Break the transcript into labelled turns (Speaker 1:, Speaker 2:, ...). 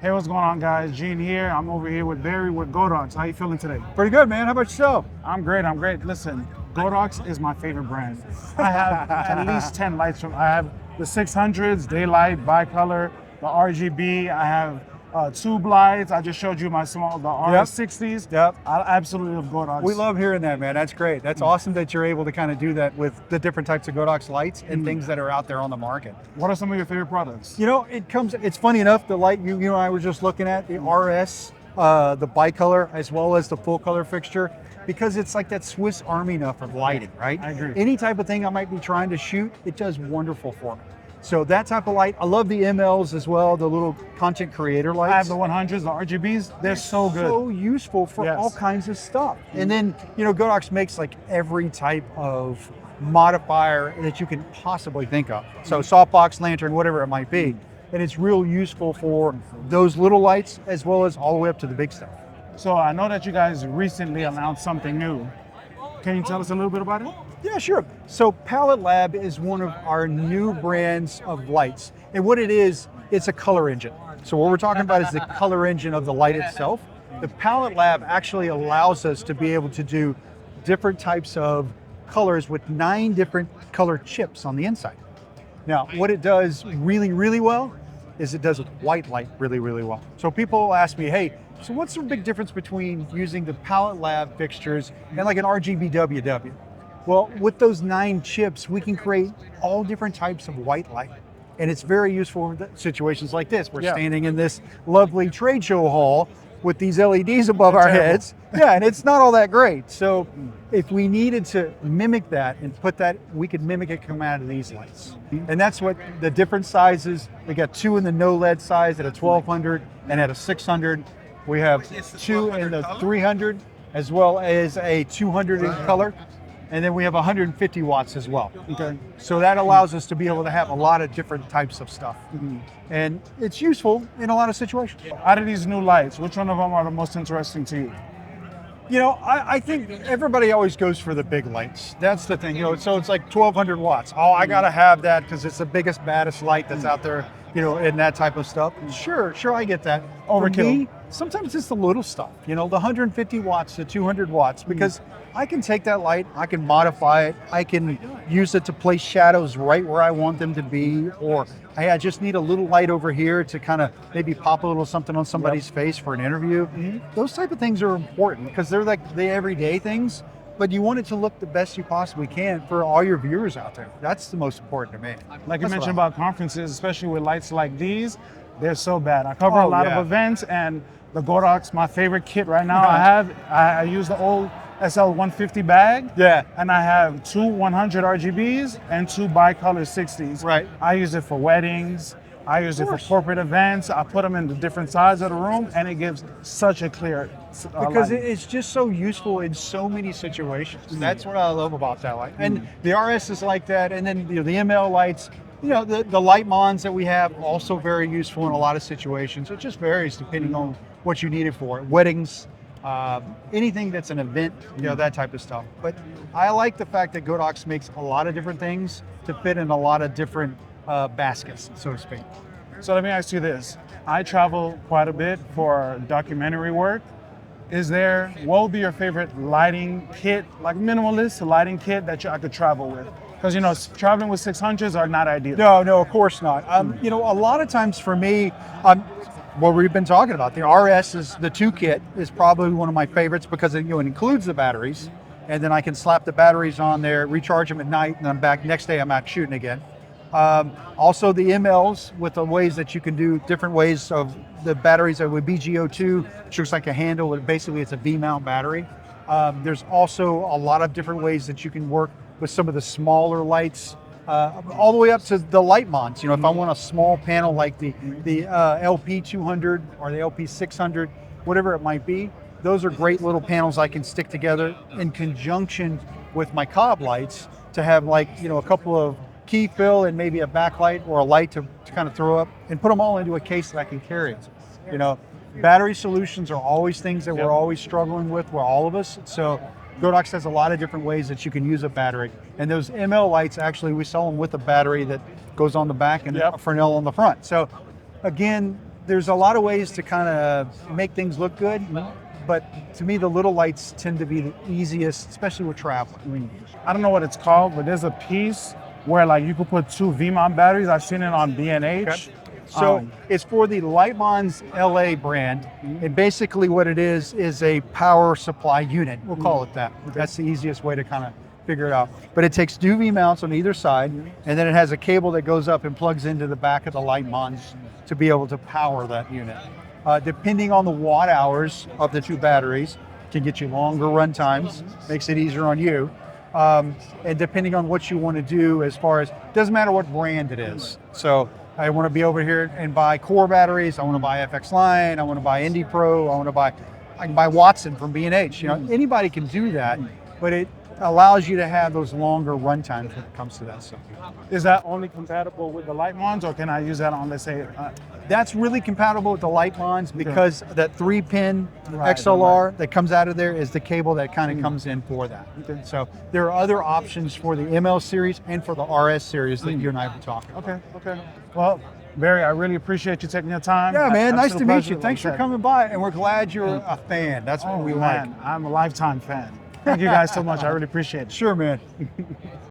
Speaker 1: Hey, what's going on, guys? Gene here. I'm over here with Barry with Godox. How you feeling today?
Speaker 2: Pretty good, man. How about yourself?
Speaker 1: I'm great. I'm great. Listen, Godox is my favorite brand. I have at least 10 lights from. I have the 600s, daylight, bicolor, the RGB. I have tube lights. I just showed you my the RS60s.
Speaker 2: Yep.
Speaker 1: I absolutely love Godox.
Speaker 2: We love hearing that, man. That's great. That's awesome that you're able to kind of do that with the different types of Godox lights and things that are out there on the market.
Speaker 1: What are some of your favorite products?
Speaker 2: You know, it's funny enough, the light you and I were just looking at, the RS, the bicolor, as well as the full color fixture, because it's like that Swiss Army knife of lighting, right?
Speaker 1: I agree.
Speaker 2: Any type of thing I might be trying to shoot, it does wonderful for me. So that type of light, I love the MLs as well, the little content creator lights.
Speaker 1: I have the 100s, the RGBs. They're so good.
Speaker 2: So useful for all kinds of stuff. And then, you know, Godox makes like every type of modifier that you can possibly think of. So softbox, lantern, whatever it might be. And it's real useful for those little lights as well as all the way up to the big stuff.
Speaker 1: So I know that you guys recently announced something new. Can you tell us a little bit about it?
Speaker 2: Yeah, sure. So PaletteLab is one of our new brands of lights. And what it is, it's a color engine. So what we're talking about is the color engine of the light itself. The PaletteLab actually allows us to be able to do different types of colors with 9 different color chips on the inside. Now, what it does really, really well is it does white light really, really well. So people ask me, hey, so what's the big difference between using the PaletteLab fixtures and like an RGB WW? Well, with those 9 chips, we can create all different types of white light. And it's very useful in situations like this. We're standing in this lovely trade show hall with these LEDs above our heads. Yeah, and it's not all that great. So if we needed to mimic that and put that, we could mimic it come out of these lights. And that's what the different sizes, we got 2 in the no LED size at a 1200 and at a 600. We have 2 in the 300 as well as a 200 in color. And then we have 150 watts as well. Okay. So that allows us to be able to have a lot of different types of stuff. And it's useful in a lot of situations.
Speaker 1: Out of these new lights, which one of them are the most interesting to you?
Speaker 2: You know, I think everybody always goes for the big lights. That's the thing, you know, so it's like 1200 watts. Oh, I gotta have that because it's the biggest, baddest light that's out there, you know, and that type of stuff. Sure, I get that.
Speaker 1: Overkill.
Speaker 2: For me, sometimes it's the little stuff, you know, the 150 watts to 200 watts, because I can take that light, I can modify it, I can use it to place shadows right where I want them to be, or hey, I just need a little light over here to kind of maybe pop a little something on somebody's face for an interview. Those type of things are important because they're like the everyday things, but you want it to look the best you possibly can for all your viewers out there. That's the most important to me.
Speaker 1: Like you mentioned about conferences, especially with lights like these, they're so bad. I cover a lot of events, and the Godox, my favorite kit right now. I use the old SL150 bag.
Speaker 2: Yeah.
Speaker 1: And I have 2 100 RGBs and 2 bicolor 60s.
Speaker 2: Right.
Speaker 1: I use it for weddings. I use it for corporate events. I put them in the different sides of the room, and it gives such a clear
Speaker 2: because
Speaker 1: light.
Speaker 2: it's just so useful in so many situations. That's what I love about that light. And the RS is like that, and then, you know, the ML lights, you know, the light mons that we have, also very useful in a lot of situations. It just varies depending on what you need it for. Weddings, anything that's an event, you know, that type of stuff. But I like the fact that Godox makes a lot of different things to fit in a lot of different baskets, so to speak.
Speaker 1: So let me ask you this. I travel quite a bit for documentary work. What would be your favorite lighting kit, like minimalist lighting kit that I could travel with? Because, you know, traveling with 600s are not ideal.
Speaker 2: No, of course not. You know, a lot of times for me, what we've been talking about, the RS is the 2 kit is probably one of my favorites because it, you know, it includes the batteries, and then I can slap the batteries on there, recharge them at night, and I'm back next day. I'm out shooting again. Also the MLs with the ways that you can do different ways of the batteries with BGO2, which looks like a handle, but basically it's a V-mount battery. There's also a lot of different ways that you can work with some of the smaller lights, all the way up to the light mons. You know, if I want a small panel like the LP200 or the LP600, whatever it might be, those are great little panels I can stick together in conjunction with my cob lights to have, like, you know, a couple of key fill and maybe a backlight or a light to kind of throw up and put them all into a case that I can carry. You know, battery solutions are always things that we're always struggling with, all of us. So Godox has a lot of different ways that you can use a battery. And those ML lights, actually, we sell them with a battery that goes on the back and a Fresnel on the front. So again, there's a lot of ways to kind of make things look good, but to me, the little lights tend to be the easiest, especially with traveling.
Speaker 1: I don't know what it's called, but there's a piece where like you could put two V-mount batteries. I've seen it on B&H.
Speaker 2: Okay. So it's for the Lightmon's LA brand, and basically what it is a power supply unit. We'll call it that. That's the easiest way to kind of figure it out. But it takes two V mounts on either side, and then it has a cable that goes up and plugs into the back of the Lightmon's to be able to power that unit. Depending on the watt hours of the two batteries, can get you longer run times, makes it easier on you. And depending on what you want to do as far as, doesn't matter what brand it is. So I want to be over here and buy core batteries, I want to buy FX Line, I want to buy Indy Pro, I can buy Watson from B&H. You know, anybody can do that, but it allows you to have those longer run times when it comes to that stuff.
Speaker 1: Is that only compatible with the Lightmon's, or can I use that on, let's say,
Speaker 2: That's really compatible with the Lightmon's because that 3-pin
Speaker 1: Right,
Speaker 2: XLR that comes out of there is the cable that kind of comes in for that.
Speaker 1: Okay.
Speaker 2: So there are other options for the ML series and for the RS series that you and I were talking about.
Speaker 1: Okay. Well, Barry, I really appreciate you taking your time.
Speaker 2: Yeah, man, nice to
Speaker 1: Absolute
Speaker 2: meet
Speaker 1: pleasure,
Speaker 2: you. Thanks
Speaker 1: like
Speaker 2: for
Speaker 1: I said.
Speaker 2: coming by, and we're glad you're a fan. That's what we like.
Speaker 1: I'm a lifetime fan. Thank you guys so much. I really appreciate it.
Speaker 2: Sure, man.